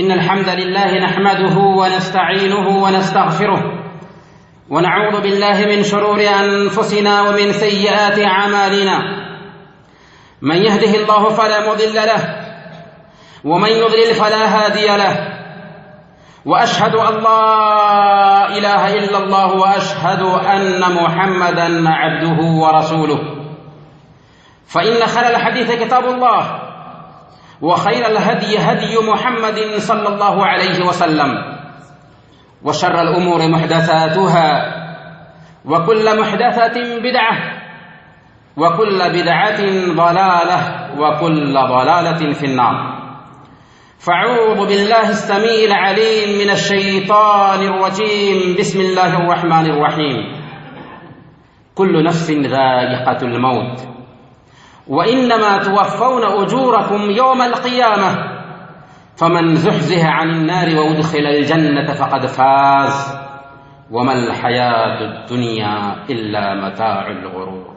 إن الحمد لله نحمده ونستعينه ونستغفره ونعوذ بالله من شرور أنفسنا ومن سيئات أعمالنا. من يهده الله فلا مضل له ومن يضلل فلا هادي له، وأشهد أن لا إله إلا الله وأشهد أن محمدا عبده ورسوله. فإن خير الحديث كتاب الله، وخير الهدي هدي محمد صلى الله عليه وسلم، وشر الأمور محدثاتها، وكل محدثة بدعة، وكل بدعة ضلالة، وكل ضلالة في النار. فاعوذ بالله السميع العليم من الشيطان الرجيم. بسم الله الرحمن الرحيم. كل نفس ذائقة الموت وإنما توفون أجوركم يوم القيامة فمن زحزح عن النار وأدخل الجنة فقد فاز وما الحياة الدنيا إلا متاع الغرور.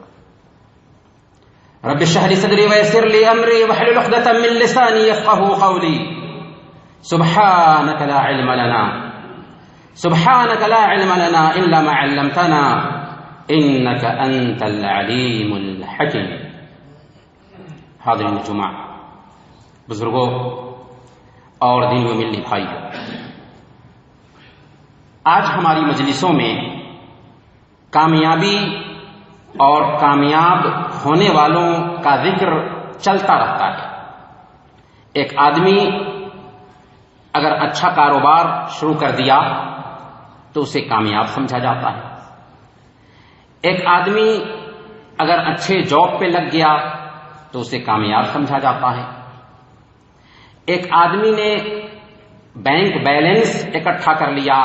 رب اشرح لي صدري ويسر لي أمري واحلل عقدة من لساني يفقهوا قولي. سبحانك لا علم لنا إلا ما علمتنا إنك أنت العليم الحكيم. حاضرین جمعہ، بزرگوں اور دین و ملی بھائیوں، آج ہماری مجلسوں میں کامیابی اور کامیاب ہونے والوں کا ذکر چلتا رہتا ہے۔ ایک آدمی اگر اچھا کاروبار شروع کر دیا تو اسے کامیاب سمجھا جاتا ہے۔ ایک آدمی اگر اچھے جاب پہ لگ گیا تو اسے کامیاب سمجھا جاتا ہے۔ ایک آدمی نے بینک بیلنس اکٹھا کر لیا،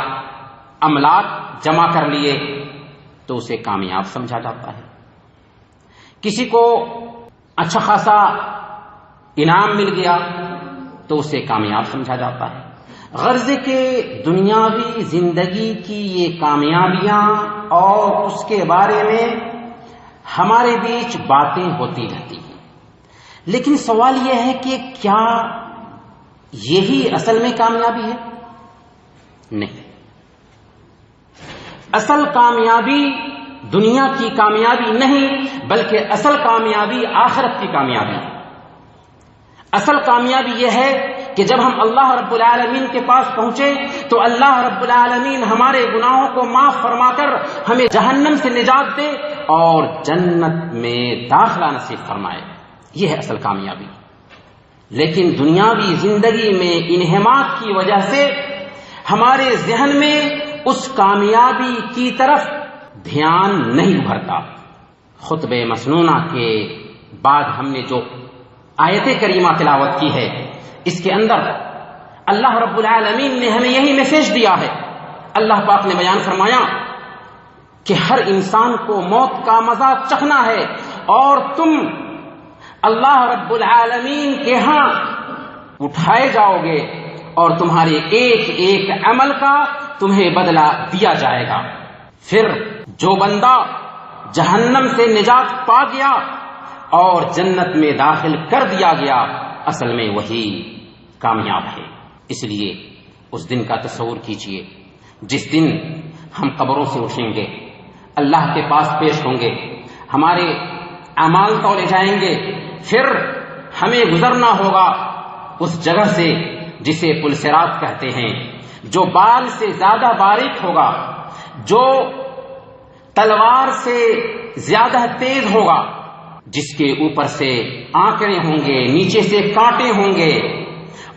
املاک جمع کر لیے تو اسے کامیاب سمجھا جاتا ہے۔ کسی کو اچھا خاصا انعام مل گیا تو اسے کامیاب سمجھا جاتا ہے۔ غرض کہ دنیاوی زندگی کی یہ کامیابیاں اور اس کے بارے میں ہمارے بیچ باتیں ہوتی رہتی ہیں، لیکن سوال یہ ہے کہ کیا یہی اصل میں کامیابی ہے؟ نہیں، اصل کامیابی دنیا کی کامیابی نہیں، بلکہ اصل کامیابی آخرت کی کامیابی ہے۔ اصل کامیابی یہ ہے کہ جب ہم اللہ رب العالمین کے پاس پہنچے تو اللہ رب العالمین ہمارے گناہوں کو معاف فرما کر ہمیں جہنم سے نجات دے اور جنت میں داخلہ نصیب فرمائے۔ یہ ہے اصل کامیابی۔ لیکن دنیاوی زندگی میں انہماک کی وجہ سے ہمارے ذہن میں اس کامیابی کی طرف دھیان نہیں ابھرتا۔ خطبہ مسنونہ کے بعد ہم نے جو آیت کریمہ تلاوت کی ہے، اس کے اندر اللہ رب العالمین نے ہمیں یہی میسج دیا ہے۔ اللہ پاک نے بیان فرمایا کہ ہر انسان کو موت کا مزہ چکھنا ہے اور تم اللہ رب العالمین کے ہاں اٹھائے جاؤ گے اور تمہارے ایک ایک عمل کا تمہیں بدلہ دیا جائے گا۔ پھر جو بندہ جہنم سے نجات پا گیا اور جنت میں داخل کر دیا گیا، اصل میں وہی کامیاب ہے۔ اس لیے اس دن کا تصور کیجئے جس دن ہم قبروں سے اٹھیں گے، اللہ کے پاس پیش ہوں گے، ہمارے اعمال تولے جائیں گے، پھر ہمیں گزرنا ہوگا اس جگہ سے جسے پل صراط کہتے ہیں، جو بال سے زیادہ باریک ہوگا، جو تلوار سے زیادہ تیز ہوگا، جس کے اوپر سے آنکڑے ہوں گے، نیچے سے کانٹے ہوں گے،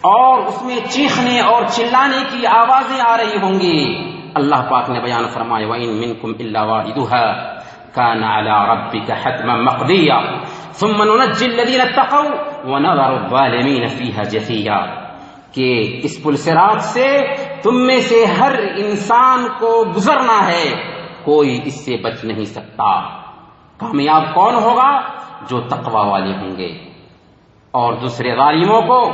اور اس میں چیخنے اور چلانے کی آوازیں آ رہی ہوں گی۔ اللہ پاک نے بیان فرمایا وَإِن مِّنكُمْ إِلَّا وَاردُهَا كَانَ عَلَى رَبِّكَ حَتْمًا مَّقْضِيًّا ثُمَّ نُنَجِّي الَّذِينَ اتَّقَوْا وَنَذَرُ الظَّالِمِينَ فِيهَا جَثِيًّا، کہ اس پل صراط سے تم میں سے ہر انسان کو گزرنا ہے، کوئی اس سے بچ نہیں سکتا۔ کامیاب کون ہوگا؟ جو تقوی والے ہوں گے، اور دوسرے ظالموں کو،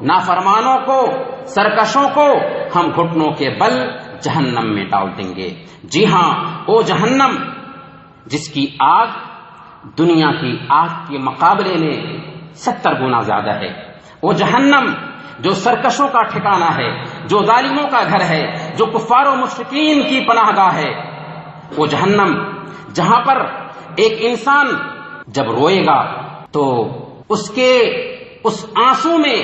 نافرمانوں کو، سرکشوں کو ہم گھٹنوں کے بل جہنم میں ڈال دیں گے۔ جی ہاں، وہ جہنم جس کی آگ دنیا کی آگ کے مقابلے میں 70 گنا زیادہ ہے، وہ جہنم جو سرکشوں کا ٹھکانہ ہے، جو ظالموں کا گھر ہے، جو کفار و مشرکین کی پناہ گاہ ہے، وہ جہنم جہاں پر ایک انسان جب روئے گا تو اس کے اس آنسو میں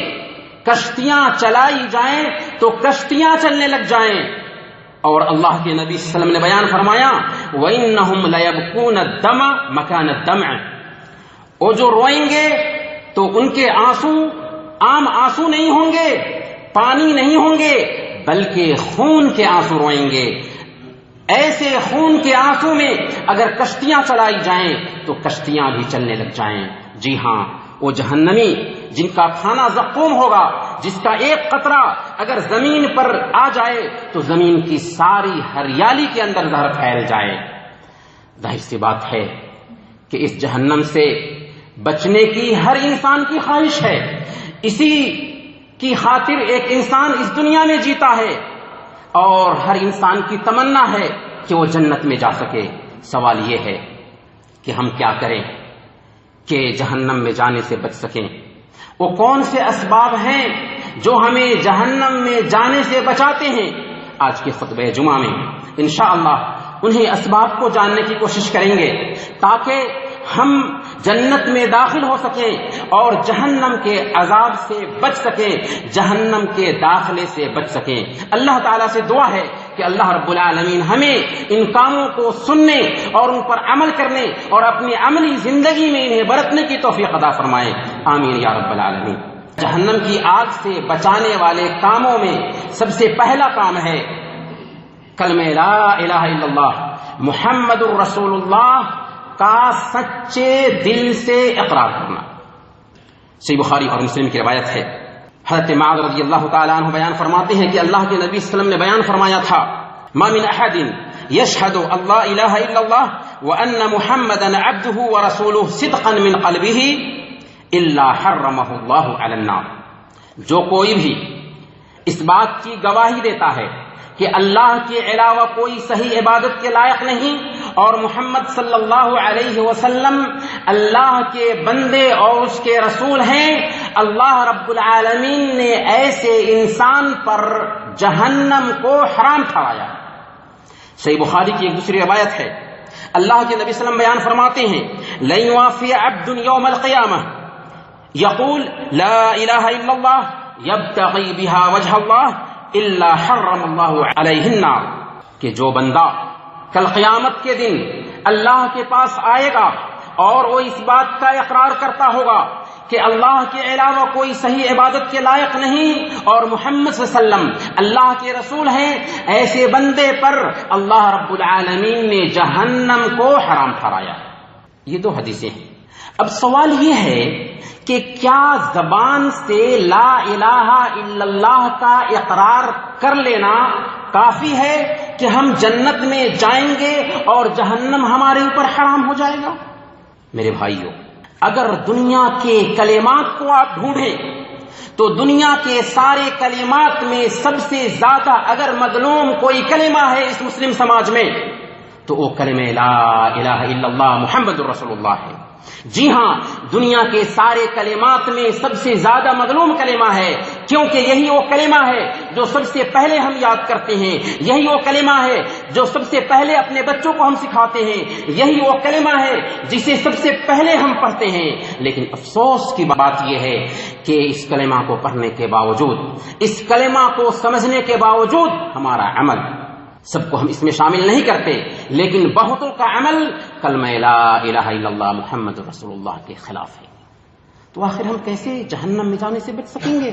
کشتیاں چلائی جائیں تو کشتیاں چلنے لگ جائیں. اور اللہ کے نبی صلی اللہ علیہ وسلم نے بیان فرمایا وَإِنَّهُمْ لَيَبْكُونَ الدَّمَ مَكَانَ الدَّمْعِ، وہ جو روئیں گے تو ان کے آنسو عام آنسو نہیں ہوں گے، پانی نہیں ہوں گے، بلکہ خون کے آنسو روئیں گے. ایسے خون کے آنسو میں اگر کشتیاں چلائی جائیں تو کشتیاں بھی چلنے لگ جائیں. جی ہاں، وہ جہنمی جن کا کھانا زقوم ہوگا، جس کا ایک قطرہ اگر زمین پر آ جائے تو زمین کی ساری ہریالی کے اندر زہر پھیل جائے. ظاہر سی بات ہے کہ اس جہنم سے بچنے کی ہر انسان کی خواہش ہے. اسی کی خاطر ایک انسان اس دنیا میں جیتا ہے اور ہر انسان کی تمنا ہے کہ وہ جنت میں جا سکے. سوال یہ ہے کہ ہم کیا کریں کہ جہنم میں جانے سے بچ سکیں؟ وہ کون سے اسباب ہیں جو ہمیں جہنم میں جانے سے بچاتے ہیں؟ آج کے خطبہ جمعہ میں انشاءاللہ انہیں اسباب کو جاننے کی کوشش کریں گے تاکہ ہم جنت میں داخل ہو سکیں اور جہنم کے عذاب سے بچ سکیں، جہنم کے داخلے سے بچ سکیں. اللہ تعالیٰ سے دعا ہے کہ اللہ رب العالمین ہمیں ان کاموں کو سننے اور ان پر عمل کرنے اور اپنی عملی زندگی میں انہیں برتنے کی توفیق عطا فرمائے. آمین یا رب العالمین. جہنم کی آگ سے بچانے والے کاموں میں سب سے پہلا کام ہے کلمہ لا الہ الا اللہ محمد الرسول اللہ کا سچے دل سے اقرار کرنا. صحیح بخاری اور مسلم کی روایت ہے، حضرت معاذ رضی اللہ تعالیٰ عنہ بیان فرماتے ہیں کہ اللہ کے نبی صلی اللہ علیہ وسلم نے بیان فرمایا تھا ما من احد یشہد ان لا الہ الا اللہ وان محمدا عبدہ ورسولہ صدقا من قلبہ الا حرمہ اللہ علی النار. جو کوئی بھی اس بات کی گواہی دیتا ہے کہ اللہ کے علاوہ کوئی صحیح عبادت کے لائق نہیں اور محمد صلی اللہ علیہ وسلم اللہ کے بندے اور اس کے رسول ہیں، اللہ رب العالمین نے ایسے انسان پر جہنم کو حرام ٹھہرایا. صحیح بخاری کی ایک دوسری روایت ہے، اللہ کے نبی صلی اللہ علیہ وسلم بیان فرماتے ہیں لن یوافی عبد یوم القیامہ یقول لا الہ الا اللہ یبتغی بہا وجہ اللہ الا حرم اللہ علیہ النار، کہ جو بندہ کل قیامت کے دن اللہ کے پاس آئے گا اور وہ اس بات کا اقرار کرتا ہوگا کہ اللہ کے علاوہ کوئی صحیح عبادت کے لائق نہیں اور محمد صلی اللہ علیہ وسلم اللہ کے رسول ہیں، ایسے بندے پر اللہ رب العالمین نے جہنم کو حرام ٹھہرایا. یہ دو حدیثیں ہیں. اب سوال یہ ہے کہ کیا زبان سے لا الہ الا اللہ کا اقرار کر لینا کافی ہے کہ ہم جنت میں جائیں گے اور جہنم ہمارے اوپر حرام ہو جائے گا؟ میرے بھائیوں، اگر دنیا کے کلمات کو آپ ڈھونڈیں تو دنیا کے سارے کلمات میں سب سے زیادہ اگر مظلوم کوئی کلمہ ہے اس مسلم سماج میں تو وہ کلمہ لا الہ الا اللہ محمد الرسول اللہ ہے. جی ہاں، دنیا کے سارے کلمات میں سب سے زیادہ مظلوم کلمہ ہے، کیونکہ یہی وہ کلمہ ہے جو سب سے پہلے ہم یاد کرتے ہیں، یہی وہ کلمہ ہے جو سب سے پہلے اپنے بچوں کو ہم سکھاتے ہیں، یہی وہ کلمہ ہے جسے سب سے پہلے ہم پڑھتے ہیں. لیکن افسوس کی بات یہ ہے کہ اس کلمہ کو پڑھنے کے باوجود، اس کلمہ کو سمجھنے کے باوجود ہمارا عمل، سب کو ہم اس میں شامل نہیں کرتے لیکن بہتوں کا عمل کلمہ لا الہ الا اللہ محمد رسول اللہ کے خلاف ہے. تو آخر ہم کیسے جہنم میں جانے سے بچ سکیں گے؟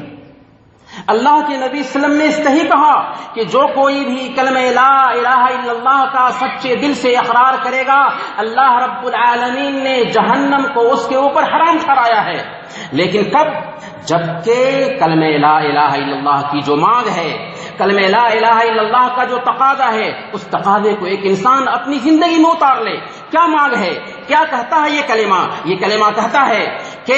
اللہ کے نبی صلی اللہ علیہ وسلم نے صحیح کہا کہ جو کوئی بھی کلمہ لا الہ الا اللہ کا سچے دل سے اقرار کرے گا اللہ رب العالمین نے جہنم کو اس کے اوپر حرام ٹھہرایا ہے. لیکن کب؟ جبکہ کلمہ لا الہ الا اللہ کی جو مانگ ہے، کلمہ لا الہ الا اللہ کا جو تقاضا ہے، اس تقاضے کو ایک انسان اپنی زندگی میں اتار لے. کیا مانگ ہے؟ کیا کہتا ہے یہ کلمہ؟ یہ کلمہ کہتا ہے کہ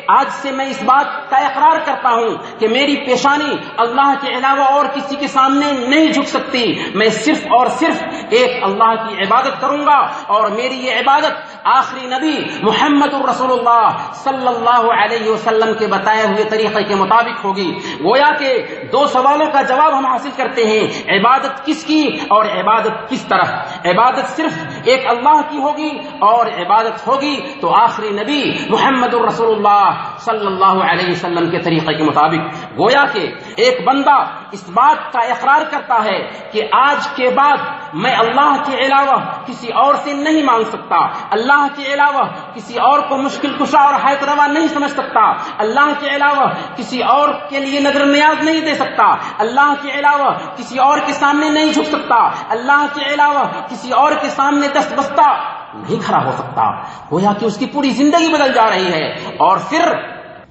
آج سے میں اس بات کا اقرار کرتا ہوں کہ میری پیشانی اللہ کے علاوہ اور کسی کے سامنے نہیں جھک سکتی، میں صرف اور صرف ایک اللہ کی عبادت کروں گا اور میری یہ عبادت آخری نبی محمد الرسول اللہ صلی اللہ علیہ وسلم کے بتائے ہوئے طریقے کے مطابق ہوگی۔ گویا کہ دو سوالوں کا جواب ہم حاصل کرتے ہیں، عبادت کس کی اور عبادت کس طرح۔ عبادت صرف ایک اللہ کی ہوگی اور عبادت ہوگی تو آخری نبی محمد الرسول اللہ صلی اللہ علیہ وسلم کے طریقے کے مطابق۔ گویا کہ ایک بندہ اس بات کا اقرار کرتا ہے کہ آج کے بعد میں اللہ کے علاوہ کسی اور سے نہیں مانگ سکتا، اللہ کے علاوہ کسی اور کو مشکل کشا اور حیات روا نہیں سمجھ سکتا، اللہ کے علاوہ کسی اور کے لیے نظر نیاز نہیں دے سکتا، اللہ کے علاوہ کسی اور کے سامنے نہیں جھک سکتا، اللہ کے علاوہ کسی اور کے سامنے دست بستہ نہیں کھڑا ہو سکتا۔ گویا کہ اس کی پوری زندگی بدل جا رہی ہے، اور پھر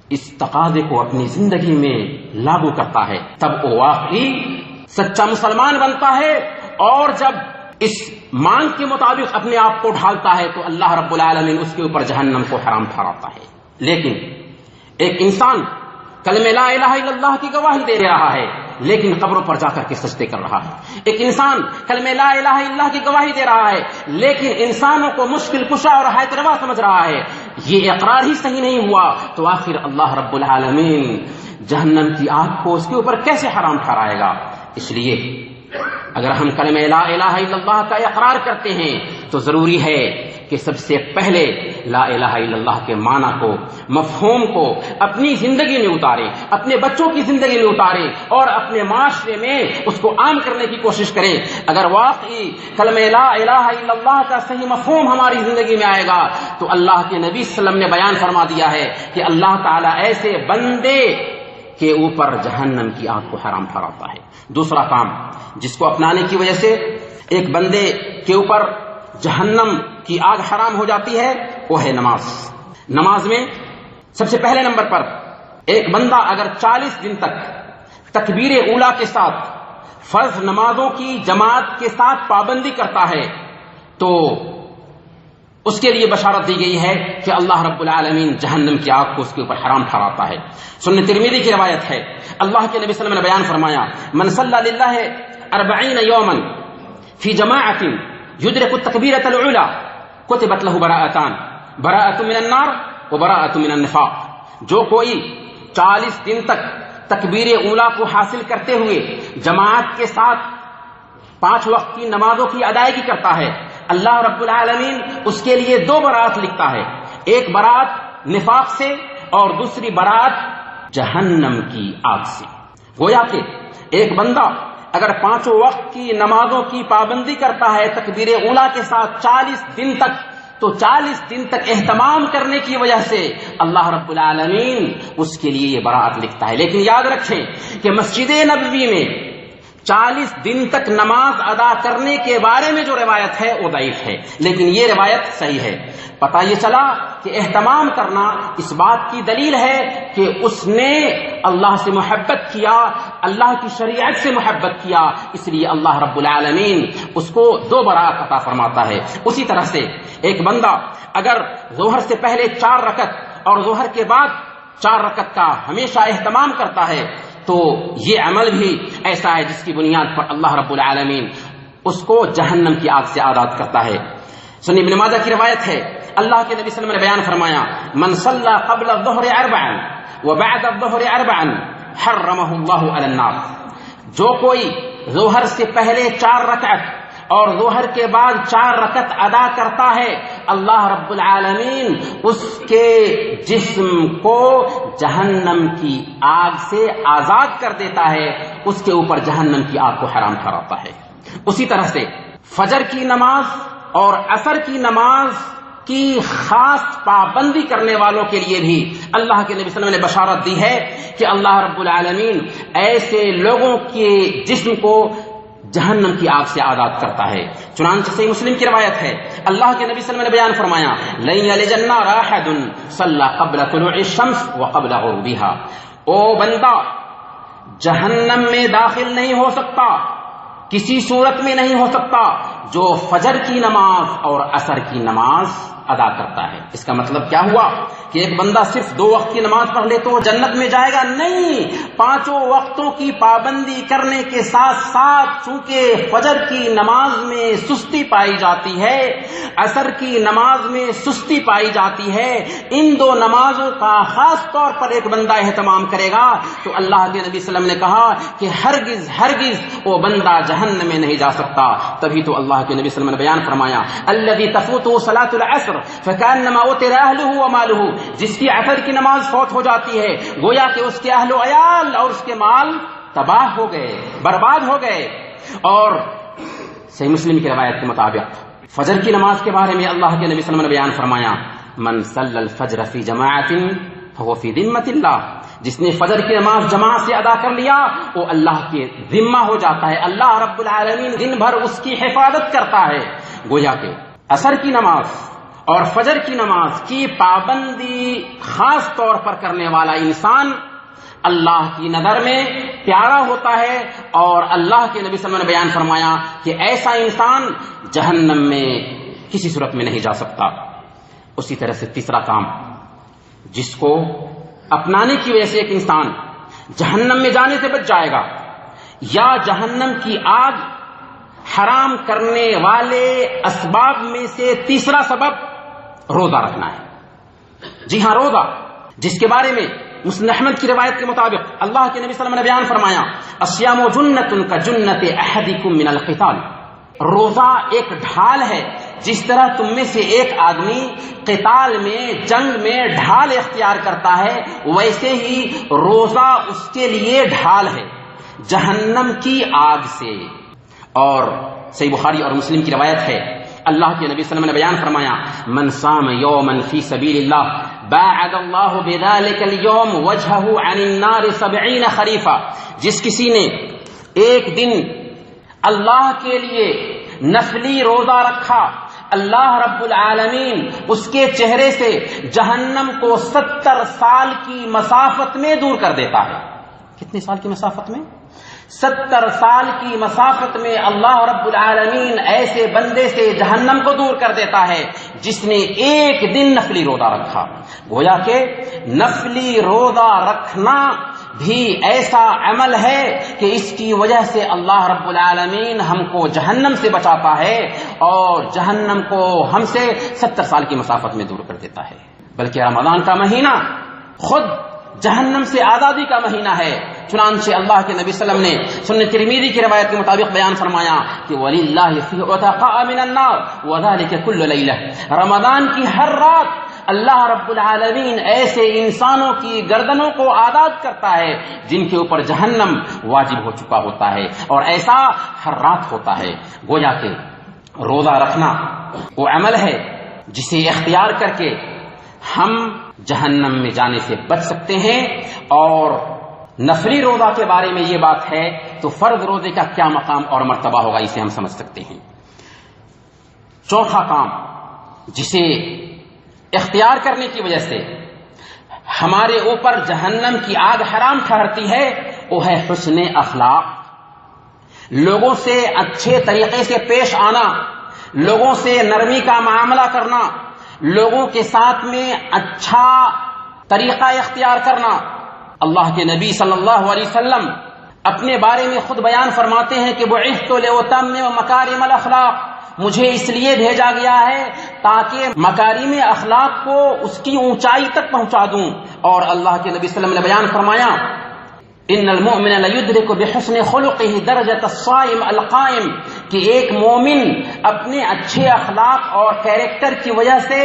اس تقاضے کو اپنی زندگی میں لاگو کرتا ہے، تب وہ واقعی سچا مسلمان بنتا ہے۔ اور جب اس مانگ کے مطابق اپنے آپ کو ڈھالتا ہے تو اللہ رب العالمین اس کے اوپر جہنم کو حرام ٹھہراتا ہے۔ لیکن ایک انسان کلمہ لا الہ الا اللہ کی گواہی دے رہا ہے لیکن قبروں پر جا کر کے سجدے کر رہا ہے، ایک انسان کلمہ لا الہ الا اللہ کی گواہی دے رہا ہے لیکن انسانوں کو مشکل کشا اور حیات روا سمجھ رہا ہے، یہ اقرار ہی صحیح نہیں ہوا تو آخر اللہ رب العالمین جہنم کی آگ کو اس کے اوپر کیسے حرام ٹھہرائے گا؟ اس لیے اگر ہم کلمہ لا الہ الا اللہ کا اقرار کرتے ہیں تو ضروری ہے کہ سب سے پہلے لا الہ الا اللہ کے معنی کو، مفہوم کو اپنی زندگی میں اتاریں، اپنے بچوں کی زندگی میں اتاریں اور اپنے معاشرے میں اس کو عام کرنے کی کوشش کریں۔ اگر واقعی کلمہ لا الہ الا اللہ کا صحیح مفہوم ہماری زندگی میں آئے گا تو اللہ کے نبی صلی اللہ علیہ وسلم نے بیان فرما دیا ہے کہ اللہ تعالیٰ ایسے بندے کے اوپر جہنم کی آگ کو حرام ٹھہراتا ہے۔ دوسرا کام جس کو اپنانے کی وجہ سے ایک بندے کے اوپر جہنم کی آگ حرام ہو جاتی ہے وہ ہے نماز۔ نماز میں سب سے پہلے نمبر پر ایک بندہ اگر 40 دن تک تکبیر اولیٰ کے ساتھ فرض نمازوں کی جماعت کے ساتھ پابندی کرتا ہے تو اس کے لیے بشارت دی گئی ہے کہ اللہ رب العالمین جہنم کی آگ کو اس کے اوپر حرام ٹھہراتا ہے۔ سنن ترمذی کی روایت ہے، اللہ کے نبی صلی اللہ علیہ وسلم نے بیان فرمایا، من صلی للہ 40 یوما فی جماعت یدرک التکبیرۃ العلی کتبت له براءتان، براءۃ من النار وبراءۃ من النفاق۔ جو کوئی 40 دن تک تکبیر اولیٰ کو حاصل کرتے ہوئے جماعت کے ساتھ 5 وقت کی نمازوں کی ادائیگی کرتا ہے، اللہ رب العالمین اس کے لیے 2 برات لکھتا ہے، ایک برات نفاق سے اور دوسری برات جہنم کی آگ سے۔ گویا کہ ایک بندہ اگر 5 وقت کی نمازوں کی پابندی کرتا ہے تکبیر اولیٰ کے ساتھ 40 دن تک تو 40 دن تک اہتمام کرنے کی وجہ سے اللہ رب العالمین اس کے لیے یہ برات لکھتا ہے۔ لیکن یاد رکھیں کہ مسجد نبوی میں 40 دن تک نماز ادا کرنے کے بارے میں جو روایت ہے وہ ضعیف ہے، لیکن یہ روایت صحیح ہے۔ پتہ یہ چلا کہ اہتمام کرنا اس بات کی دلیل ہے کہ اس نے اللہ سے محبت کیا، اللہ کی شریعت سے محبت کیا، اس لیے اللہ رب العالمین اس کو 2 برات عطا فرماتا ہے۔ اسی طرح سے ایک بندہ اگر ظہر سے پہلے 4 رکعت اور ظہر کے بعد 4 رکعت کا ہمیشہ اہتمام کرتا ہے تو یہ عمل بھی ایسا ہے جس کی بنیاد پر اللہ رب العالمین اس کو جہنم کی آگ سے آزاد کرتا ہے۔ سنن ابن ماجہ کی روایت ہے، اللہ کے نبی صلی اللہ علیہ وسلم نے بیان فرمایا، من صلی قبل الظہر 4 وبعد الظہر 4 حرمہ اللہ علی النار۔ جو کوئی ظہر سے پہلے 4 رکعت اور ظہر کے بعد 4 رکعت ادا کرتا ہے، اللہ رب العالمین اس کے جسم کو جہنم کی آگ سے آزاد کر دیتا ہے، اس کے اوپر جہنم کی آگ کو حرام ٹھہراتا ہے۔ اسی طرح سے فجر کی نماز اور عصر کی نماز کی خاص پابندی کرنے والوں کے لیے بھی اللہ کے نبی صلی اللہ علیہ وسلم نے بشارت دی ہے کہ اللہ رب العالمین ایسے لوگوں کے جسم کو جہنم کی آگ سے آزاد کرتا ہے۔ چنانچہ صحیح مسلم کی روایت ہے، اللہ کے نبی صلی اللہ علیہ وسلم نے بیان فرمایا، لن یلج النار احد صلی قبل طلوع الشمس وقبل غروبها۔ او بندہ جہنم میں داخل نہیں ہو سکتا، کسی صورت میں نہیں ہو سکتا جو فجر کی نماز اور عصر کی نماز ادا کرتا ہے۔ اس کا مطلب کیا ہوا کہ ایک بندہ صرف 2 وقت کی نماز پڑھ لے تو وہ جنت میں جائے گا، نہیں، 5 وقتوں کی پابندی کرنے کے ساتھ ساتھ چونکہ فجر کی نماز میں سستی پائی جاتی ہے، عصر کی نماز میں سستی پائی جاتی ہے، ان 2 نمازوں کا خاص طور پر ایک بندہ اہتمام کرے گا تو اللہ کے نبی صلی اللہ علیہ وسلم نے کہا کہ ہرگز ہرگز وہ بندہ جہنم میں نہیں جا سکتا۔ تبھی تو اللہ کے نبی صلی اللہ علیہ وسلم نے بیان فرمایا الذی تفوتہ صلاۃ العصر فکانما اوتر اہلہ ومالہ، جس کی عصر کی نماز فوت ہو جاتی ہے گویا کہ اس کے اہل و عیال اور اس کے مال تباہ ہو گئے، برباد ہو گئے۔ اور صحیح مسلم کی روایت کے مطابق فجر کی نماز کے بارے میں اللہ کے نبی صلی اللہ علیہ وسلم نے بیان فرمایا من صلی الفجر فی جماعت فهو فی ذمۃ اللہ، جس نے فجر کی نماز جماعت سے ادا کر لیا وہ اللہ کے ذمہ ہو جاتا ہے، اللہ رب العالمین دن بھر اس کی حفاظت کرتا ہے۔ گویا کہ عصر کی نماز اور فجر کی نماز کی پابندی خاص طور پر کرنے والا انسان اللہ کی نظر میں پیارا ہوتا ہے، اور اللہ کے نبی صلی اللہ علیہ وسلم نے بیان فرمایا کہ ایسا انسان جہنم میں کسی صورت میں نہیں جا سکتا۔ اسی طرح سے تیسرا کام جس کو اپنانے کی وجہ سے ایک انسان جہنم میں جانے سے بچ جائے گا، یا جہنم کی آگ حرام کرنے والے اسباب میں سے تیسرا سبب روزہ رکھنا ہے۔ جی ہاں، روزہ، جس کے بارے میں مسلم احمد کی روایت کے مطابق اللہ کے نبی صلی اللہ علیہ وسلم نے بیان فرمایا الصیام جنۃ کجنۃ احدکم من القتال، روزہ ایک ڈھال ہے، جس طرح تم میں سے ایک آدمی قتال میں، جنگ میں ڈھال اختیار کرتا ہے، ویسے ہی روزہ اس کے لیے ڈھال ہے جہنم کی آگ سے۔ اور صحیح بخاری اور مسلم کی روایت ہے اللہ کے نبی صلی اللہ علیہ وسلم نے بیان فرمایا من صام یوما فی سبیل اللہ باعد اللہ بذلک اليوم وجہہ عن النار 70 خریفہ، جس کسی نے ایک دن اللہ کے لیے نفلی روزہ رکھا، اللہ رب العالمین اس کے چہرے سے جہنم کو 70 سال کی مسافت میں دور کر دیتا ہے۔ کتنے سال کی مسافت میں؟ 70 سال کی مسافت میں اللہ رب العالمین ایسے بندے سے جہنم کو دور کر دیتا ہے جس نے ایک دن نفلی روزہ رکھا۔ گویا کہ نفلی روزہ رکھنا بھی ایسا عمل ہے کہ اس کی وجہ سے اللہ رب العالمین ہم کو جہنم سے بچاتا ہے اور جہنم کو ہم سے 70 سال کی مسافت میں دور کر دیتا ہے۔ بلکہ رمضان کا مہینہ خود جہنم سے آزادی کا مہینہ ہے، چنانچہ اللہ کے نبی صلی اللہ علیہ وسلم نے سنن ترمذی کی روایت کے مطابق بیان فرمایا کہ وَلِلَّهِ فِي عُتَقَاءَ مِنَ النَّارِ وَذَلِكَ كُلُّ لَيْلَةٍ، رمضان کی ہر رات اللہ رب العالمین ایسے انسانوں کی گردنوں کو آزاد کرتا ہے جن کے اوپر جہنم واجب ہو چکا ہوتا ہے، اور ایسا ہر رات ہوتا ہے۔ گویا کہ روزہ رکھنا وہ عمل ہے جسے اختیار کر کے ہم جہنم میں جانے سے بچ سکتے ہیں۔ اور نفلی روزہ کے بارے میں یہ بات ہے تو فرض روزے کا کیا مقام اور مرتبہ ہوگا اسے ہم سمجھ سکتے ہیں۔ چوتھا کام جسے اختیار کرنے کی وجہ سے ہمارے اوپر جہنم کی آگ حرام ٹھہرتی ہے وہ ہے حسن اخلاق، لوگوں سے اچھے طریقے سے پیش آنا، لوگوں سے نرمی کا معاملہ کرنا، لوگوں کے ساتھ میں اچھا طریقہ اختیار کرنا۔ اللہ کے نبی صلی اللہ علیہ وسلم اپنے بارے میں خود بیان فرماتے ہیں کہ بعثت لأتمم مکارم الاخلاق، مجھے اس لیے بھیجا گیا ہے تاکہ مکارم اخلاق کو اس کی اونچائی تک پہنچا دوں۔ اور اللہ کے نبی صلی اللہ علیہ وسلم نے بیان فرمایا ان المؤمن لیدرک بحسن خلقہ درجۃ الصائم القائم، کہ ایک مومن اپنے اچھے اخلاق اور کیریکٹر کی وجہ سے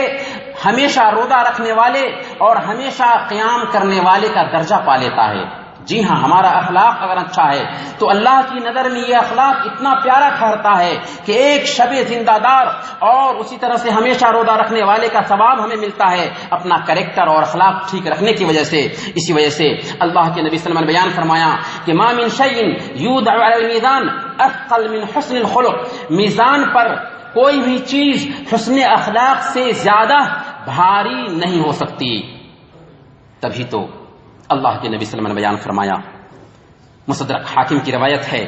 ہمیشہ روزہ رکھنے والے اور ہمیشہ قیام کرنے والے کا درجہ پا لیتا ہے۔ جی ہاں، ہمارا اخلاق اگر اچھا ہے تو اللہ کی نظر میں یہ اخلاق اتنا پیارا ٹھہرتا ہے کہ ایک شب زندہ دار اور اسی طرح سے ہمیشہ روزہ رکھنے والے کا ثواب ہمیں ملتا ہے اپنا کریکٹر اور اخلاق ٹھیک رکھنے کی وجہ سے۔ اسی وجہ سے اللہ کے نبی صلی اللہ علیہ وسلم نے بیان فرمایا کہ ما من شیء یوضع علی المیزان اثقل من حسن الخلق، میزان پر کوئی بھی چیز حسن اخلاق سے زیادہ بھاری نہیں ہو سکتی۔ تبھی تو اللہ کے نبی صلی اللہ علیہ وسلم نے بیان فرمایا، مستدرک حاکم کی روایت ہے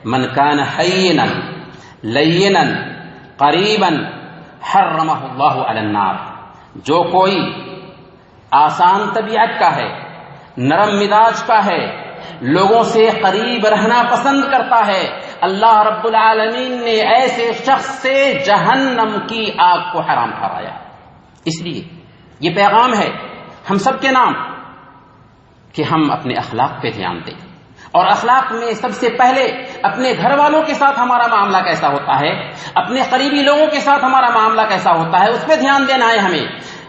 من کان حینا لینا قریبا حرمہ اللہ علی النار، جو کوئی آسان طبیعت کا ہے، نرم مزاج کا ہے، لوگوں سے قریب رہنا پسند کرتا ہے، اللہ رب العالمین نے ایسے شخص سے جہنم کی آگ کو حرام ٹھہرایا۔ اس لیے یہ پیغام ہے ہم سب کے نام کہ ہم اپنے اخلاق پہ دھیان دیں، اور اخلاق میں سب سے پہلے اپنے گھر والوں کے ساتھ ہمارا معاملہ کیسا ہوتا ہے، اپنے قریبی لوگوں کے ساتھ ہمارا معاملہ کیسا ہوتا ہے، اس پہ دھیان دینا ہے ہمیں۔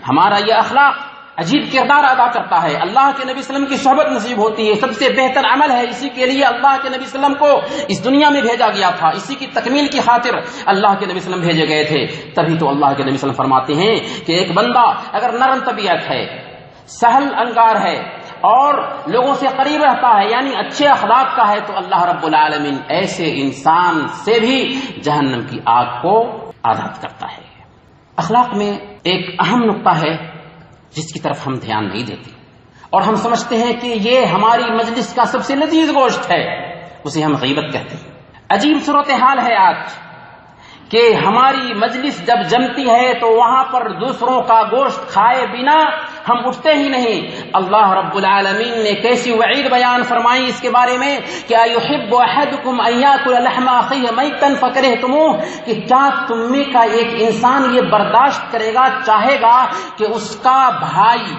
ہمارا یہ اخلاق عجیب کردار ادا کرتا ہے، اللہ کے نبی صلی اللہ علیہ وسلم کی صحبت نصیب ہوتی ہے، سب سے بہتر عمل ہے، اسی کے لیے اللہ کے نبی صلی اللہ علیہ وسلم کو اس دنیا میں بھیجا گیا تھا، اسی کی تکمیل کی خاطر اللہ کے نبی صلی اللہ علیہ وسلم بھیجے گئے تھے۔ تبھی تو اللہ کے نبی صلی اللہ علیہ وسلم فرماتے ہیں کہ ایک بندہ اگر نرم طبیعت ہے، سہل انگار ہے اور لوگوں سے قریب رہتا ہے، یعنی اچھے اخلاق کا ہے، تو اللہ رب العالمین ایسے انسان سے بھی جہنم کی آگ کو آزاد کرتا ہے۔ اخلاق میں ایک اہم نقطہ ہے جس کی طرف ہم دھیان نہیں دیتے، اور ہم سمجھتے ہیں کہ یہ ہماری مجلس کا سب سے لذیذ گوشت ہے، اسے ہم غیبت کہتے ہیں۔ عجیب صورتحال ہے آج کہ ہماری مجلس جب جمتی ہے تو وہاں پر دوسروں کا گوشت کھائے بنا ہم اٹھتے ہی نہیں۔ اللہ رب العالمین نے کیسی وعید بیان فرمائی اس کے بارے میں کہ ایحب احدکم ان یاکل لحم اخیہ میتا فکرہتموہ، کہ کیا تم میں کا ایک انسان یہ برداشت کرے گا، چاہے گا کہ اس کا بھائی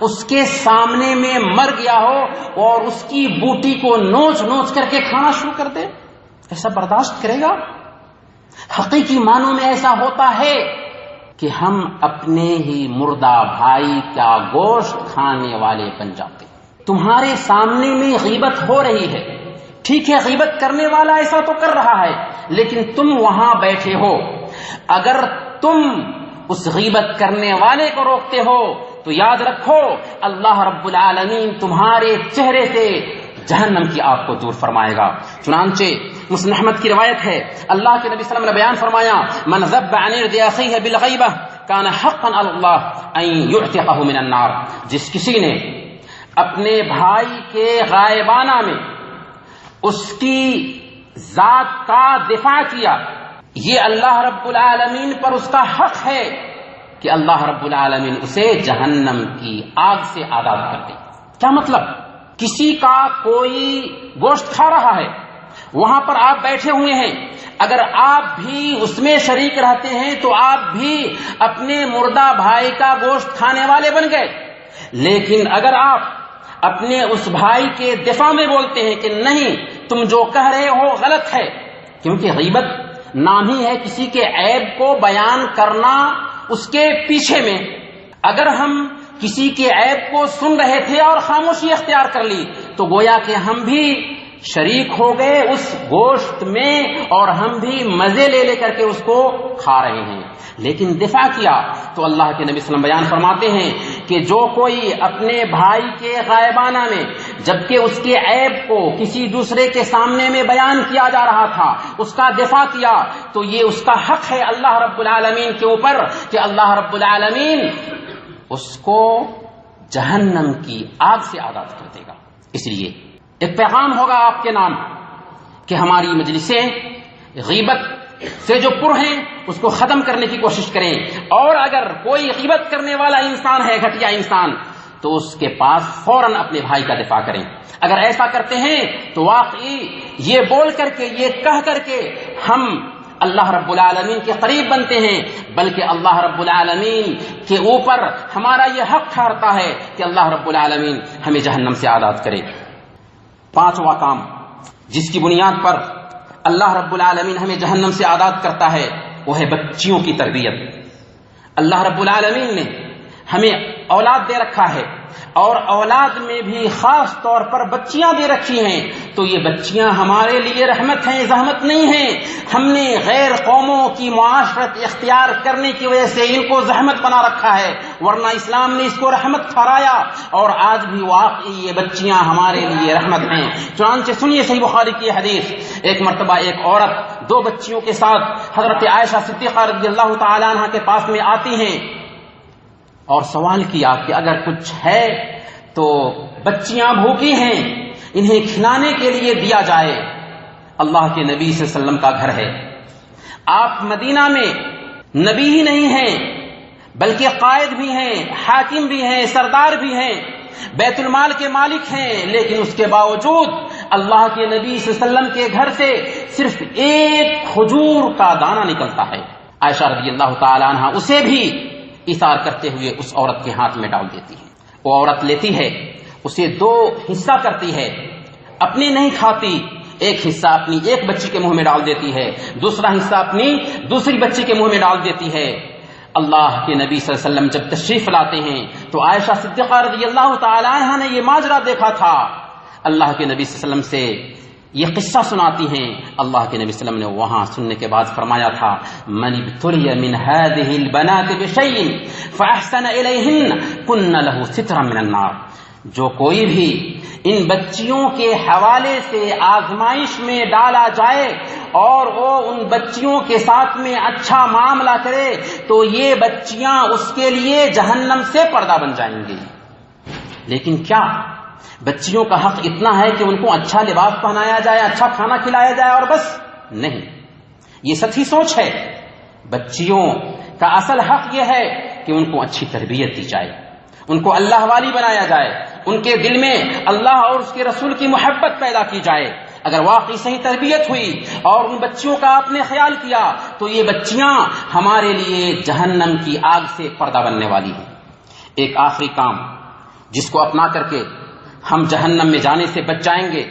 اس کے سامنے میں مر گیا ہو اور اس کی بوٹی کو نوچ نوچ کر کے کھانا شروع کر دے؟ ایسا برداشت کرے گا؟ حقیقی معنوں میں ایسا ہوتا ہے کہ ہم اپنے ہی مردہ بھائی کا گوشت کھانے والے بن جاتے۔ تمہارے سامنے میں غیبت ہو رہی ہے، ٹھیک ہے، غیبت کرنے والا ایسا تو کر رہا ہے، لیکن تم وہاں بیٹھے ہو، اگر تم اس غیبت کرنے والے کو روکتے ہو تو یاد رکھو اللہ رب العالمین تمہارے چہرے سے جہنم کی آگ کو دور فرمائے گا۔ چنانچہ مسلم احمد کی روایت ہے، اللہ کے نبی صلی اللہ علیہ وسلم نے بیان فرمایا، من ذب عن ارض اخیہ بالغیبہ کان حقا علی اللہ ان یعتقہ من النار، جس کسی نے اپنے بھائی کے غائبانہ میں اس کی ذات کا دفاع کیا، یہ اللہ رب العالمین پر اس کا حق ہے کہ اللہ رب العالمین اسے جہنم کی آگ سے آزاد کر دے۔ کیا مطلب؟ کسی کا کوئی گوشت کھا رہا ہے، وہاں پر آپ بیٹھے ہوئے ہیں، اگر آپ بھی اس میں شریک رہتے ہیں تو آپ بھی اپنے مردہ بھائی کا گوشت کھانے والے بن گئے، لیکن اگر آپ اپنے اس بھائی کے دفاع میں بولتے ہیں کہ نہیں تم جو کہہ رہے ہو غلط ہے، کیونکہ غیبت نام ہی ہے کسی کے عیب کو بیان کرنا، اس کے پیچھے میں اگر ہم کسی کے عیب کو سن رہے تھے اور خاموشی اختیار کر لی تو گویا کہ ہم بھی شریک ہو گئے اس گوشت میں اور ہم بھی مزے لے لے کر کے اس کو کھا رہے ہیں۔ لیکن دفاع کیا تو اللہ کے نبی صلی اللہ علیہ وسلم بیان فرماتے ہیں کہ جو کوئی اپنے بھائی کے غائبانہ میں جبکہ اس کے عیب کو کسی دوسرے کے سامنے میں بیان کیا جا رہا تھا اس کا دفاع کیا تو یہ اس کا حق ہے اللہ رب العالمین کے اوپر کہ اللہ رب العالمین اس کو جہنم کی آگ سے آزاد کر دے گا۔ اس لیے ایک پیغام ہوگا آپ کے نام کہ ہماری مجلسیں غیبت سے جو پر ہیں اس کو ختم کرنے کی کوشش کریں، اور اگر کوئی غیبت کرنے والا انسان ہے، گھٹیا انسان، تو اس کے پاس فوراً اپنے بھائی کا دفاع کریں۔ اگر ایسا کرتے ہیں تو واقعی یہ بول کر کے، یہ کہہ کر کے ہم اللہ رب العالمین کے قریب بنتے ہیں، بلکہ اللہ رب العالمین کے اوپر ہمارا یہ حق ٹھہرتا ہے کہ اللہ رب العالمین ہمیں جہنم سے آزاد کرے۔ پانچواں کام جس کی بنیاد پر اللہ رب العالمین ہمیں جہنم سے آزاد کرتا ہے وہ ہے بچیوں کی تربیت۔ اللہ رب العالمین نے ہمیں اولاد دے رکھا ہے، اور اولاد میں بھی خاص طور پر بچیاں دے رکھی ہیں، تو یہ بچیاں ہمارے لیے رحمت ہیں، زحمت نہیں ہیں۔ ہم نے غیر قوموں کی معاشرت اختیار کرنے کی وجہ سے ان کو زحمت بنا رکھا ہے، ورنہ اسلام نے اس کو رحمت ٹھہرایا، اور آج بھی واقعی یہ بچیاں ہمارے لیے رحمت ہیں۔ چنانچہ سنیے صحیح بخاری کی حدیث، ایک مرتبہ ایک عورت 2 بچیوں کے ساتھ حضرت عائشہ صدیقہ رضی اللہ تعالی عنہ کے پاس میں آتی ہیں اور سوال کیا کہ اگر کچھ ہے تو بچیاں بھوکی ہیں، انہیں کھلانے کے لیے دیا جائے۔ اللہ کے نبی صلی اللہ علیہ وسلم کا گھر ہے، آپ مدینہ میں نبی ہی نہیں ہیں بلکہ قائد بھی ہیں، حاکم بھی ہیں، سردار بھی ہیں، بیت المال کے مالک ہیں، لیکن اس کے باوجود اللہ کے نبی صلی اللہ علیہ وسلم کے گھر سے صرف ایک کھجور کا دانہ نکلتا ہے، عائشہ رضی اللہ تعالی عنہ اسے بھی ایثار کرتے ہوئے اس عورت کے ہاتھ میں ڈال دیتی ہے۔ وہ عورت لیتی ہے، اسے دو حصہ کرتی ہے، اپنی نہیں کھاتی، ایک حصہ اپنی ایک بچی کے منہ میں ڈال دیتی ہے، دوسرا حصہ اپنی دوسری بچی کے منہ میں ڈال دیتی ہے۔ اللہ کے نبی صلی اللہ علیہ وسلم جب تشریف لاتے ہیں تو عائشہ صدیقہ رضی اللہ تعالی عنہا نے یہ ماجرا دیکھا تھا، اللہ کے نبی صلی اللہ علیہ وسلم سے یہ قصہ سناتی ہیں۔ اللہ کے نبی صلی اللہ علیہ وسلم نے وہاں سننے کے بعد فرمایا تھا، من ابتلی من هذه البنات بشيء فاحسن اليهن كن له سترا من النار، جو کوئی بھی ان بچیوں کے حوالے سے آزمائش میں ڈالا جائے اور وہ ان بچیوں کے ساتھ میں اچھا معاملہ کرے تو یہ بچیاں اس کے لیے جہنم سے پردہ بن جائیں گی۔ لیکن کیا بچیوں کا حق اتنا ہے کہ ان کو اچھا لباس پہنایا جائے، اچھا کھانا کھلایا جائے اور بس؟ نہیں، یہ سچی سوچ ہے۔ بچیوں کا اصل حق یہ ہے کہ ان کو اچھی تربیت دی جائے، ان کو اللہ والی بنایا جائے، ان کے دل میں اللہ اور اس کے رسول کی محبت پیدا کی جائے۔ اگر واقعی صحیح تربیت ہوئی اور ان بچیوں کا آپ نے خیال کیا تو یہ بچیاں ہمارے لیے جہنم کی آگ سے پردہ بننے والی ہیں۔ ایک آخری کام جس کو اپنا کر کے ہم جہنم میں جانے سے بچ جائیں گے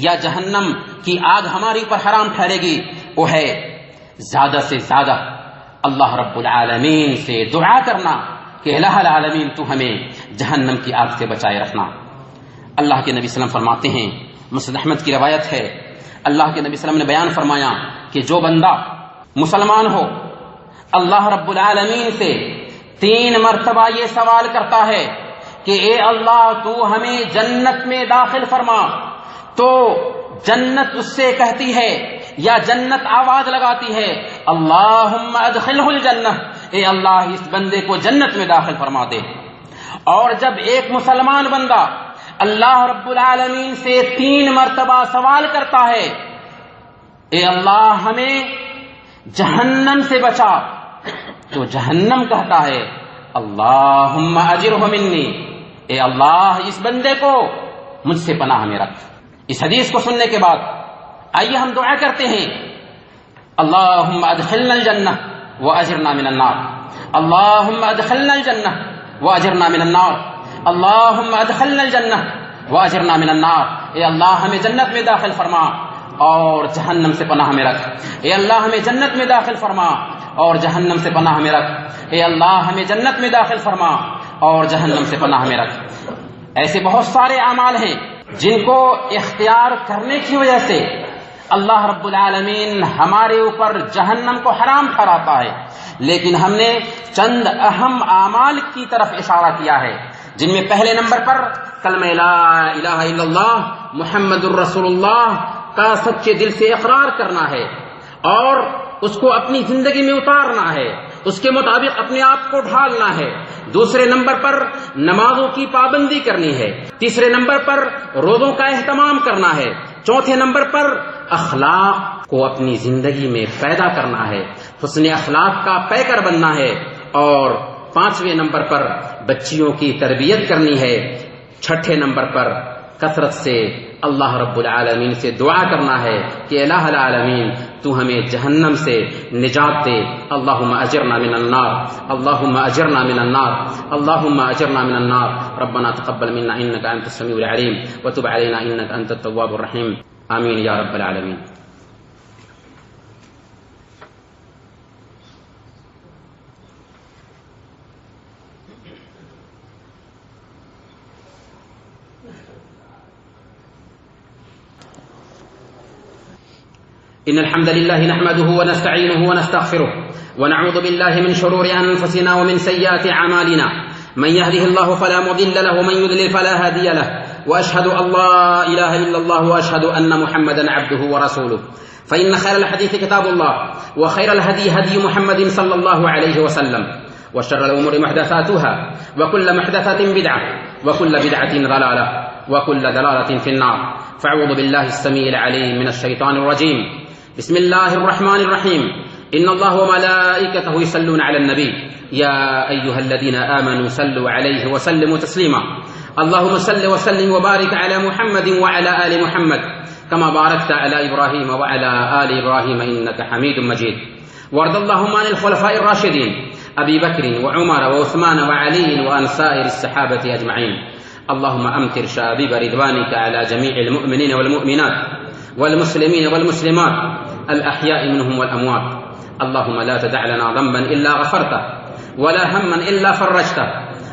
یا جہنم کی آگ ہماری پر حرام ٹھہرے گی، وہ ہے زیادہ سے زیادہ اللہ رب العالمین سے دعا کرنا کہ الہ العالمین تو ہمیں جہنم کی آگ سے بچائے رکھنا۔ اللہ کے نبی صلی اللہ علیہ وسلم فرماتے ہیں، مسند احمد کی روایت ہے، اللہ کے نبی صلی اللہ علیہ وسلم نے بیان فرمایا کہ جو بندہ مسلمان ہو اللہ رب العالمین سے 3 مرتبہ یہ سوال کرتا ہے کہ اے اللہ تو ہمیں جنت میں داخل فرما، تو جنت اس سے کہتی ہے یا جنت آواز لگاتی ہے اللہم ادخلہ الجنہ، اے اللہ اس بندے کو جنت میں داخل فرما دے۔ اور جب ایک مسلمان بندہ اللہ رب العالمین سے 3 مرتبہ سوال کرتا ہے اے اللہ ہمیں جہنم سے بچا، تو جہنم کہتا ہے اللہم اجرہ منی، اے اللہ اس بندے کو مجھ سے پناہ میں رکھ۔ اس حدیث کو سننے کے بعد آئیے ہم دعا کرتے ہیں، اللہم ادخلنا الجنہ واجرنا من النار، اللہم ادخلنا الجنہ واجرنا من النار، اللہم ادخلنا الجنہ واجرنا من النار، اے اللہ ہمیں جنت میں داخل فرما اور جہنم سے پناہ میں رکھ، اے اللہ ہمیں جنت میں داخل فرما اور جہنم سے پناہ میں رکھ، اے اللہ ہمیں جنت میں داخل فرما اور جہنم سے پناہ میں رکھ۔ ایسے بہت سارے اعمال ہیں جن کو اختیار کرنے کی وجہ سے اللہ رب العالمین ہمارے اوپر جہنم کو حرام ٹھہراتا ہے، لیکن ہم نے چند اہم اعمال کی طرف اشارہ کیا ہے، جن میں پہلے نمبر پر کلمہ لا الہ الا اللہ محمد الرسول اللہ کا سچے دل سے اقرار کرنا ہے اور اس کو اپنی زندگی میں اتارنا ہے، اس کے مطابق اپنے آپ کو ڈھالنا ہے۔ دوسرے نمبر پر نمازوں کی پابندی کرنی ہے، تیسرے نمبر پر روزوں کا اہتمام کرنا ہے، چوتھے نمبر پر اخلاق کو اپنی زندگی میں پیدا کرنا ہے، حسن اخلاق کا پیکر بننا ہے، اور 5ویں نمبر پر بچیوں کی تربیت کرنی ہے، 6 نمبر پر کثرت سے اللہ رب العالمین سے دعا کرنا ہے کہ الہ العالمین تو ہمیں جہنم سے نجات دے۔ اللہم اجرنا من النار، اللہم اجرنا من النار، اللہم اجرنا من النار، ربنا تقبل منا انک انت السمیع العلیم وتب علینا انک انت التواب الرحیم، آمین یا رب العالمین۔ إن الحمد لله نحمده ونستعينه ونستغفره ونعوذ بالله من شرور أنفسنا ومن سيئات أعمالنا، من يهده الله فلا مضل له ومن يضلل فلا هادي له، وأشهد أن لا إله إلا الله وأشهد أن محمدا عبده ورسوله، فإن خير الحديث كتاب الله وخير الهدي هدي محمد صلى الله عليه وسلم، وشر الأمور محدثاتها وكل محدثة بدعة وكل بدعة ضلالة وكل ضلالة في النار، فاعوذ بالله السميع العليم من الشيطان الرجيم، بسم الله الرحمن الرحيم، إن الله وملائكته يصلون على النبي يا أيها الذين آمنوا صلوا عليه وسلموا تسليما. اللهم صل وسلم وبارك على محمد وعلى آل محمد كما باركت على إبراهيم وعلى آل إبراهيم إنك حميد مجيد. وارض اللهم عن الخلفاء الراشدين أبي بكر وعمر وعثمان وعلي وعن سائر الصحابة أجمعين. اللهم أمطر شابيب رضوانك على جميع المؤمنين والمؤمنات والمسلمين والمسلمات الأحياء منهم والأموات. اللهم لا تدع لنا ذنبا إلا غفرته، ولا هما إلا فرجته،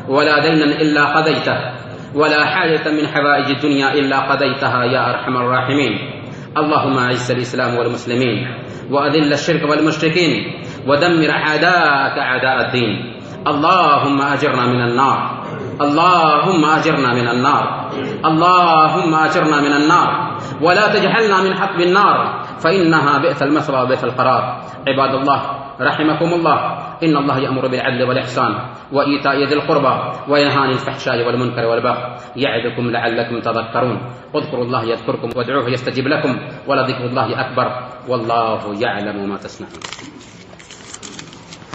ولا دينا إلا قضيته، ولا حاجة من حوائج الدنيا إلا قضيتها يا أرحم الراحمين. اللهم أعز الإسلام والمسلمين، وأذل الشرك والمشركين، ودمر أعداءك أعداء الدين. اللهم أجرنا من النار، اللهم أجرنا من النار، اللهم أجرنا من النار، ولا تجعلنا من حطب النار فإنها بئس المثوى وبئس القرار. عباد الله رحمكم الله، إن الله يأمر بالعدل والإحسان وإيتاء ذي القربى وينهى عن الفحشاء والمنكر والبغي يعظكم لعلكم تذكرون. اذكروا الله يذكركم وادعوه يستجب لكم، ولذكر الله أكبر والله يعلم ما تصنعون.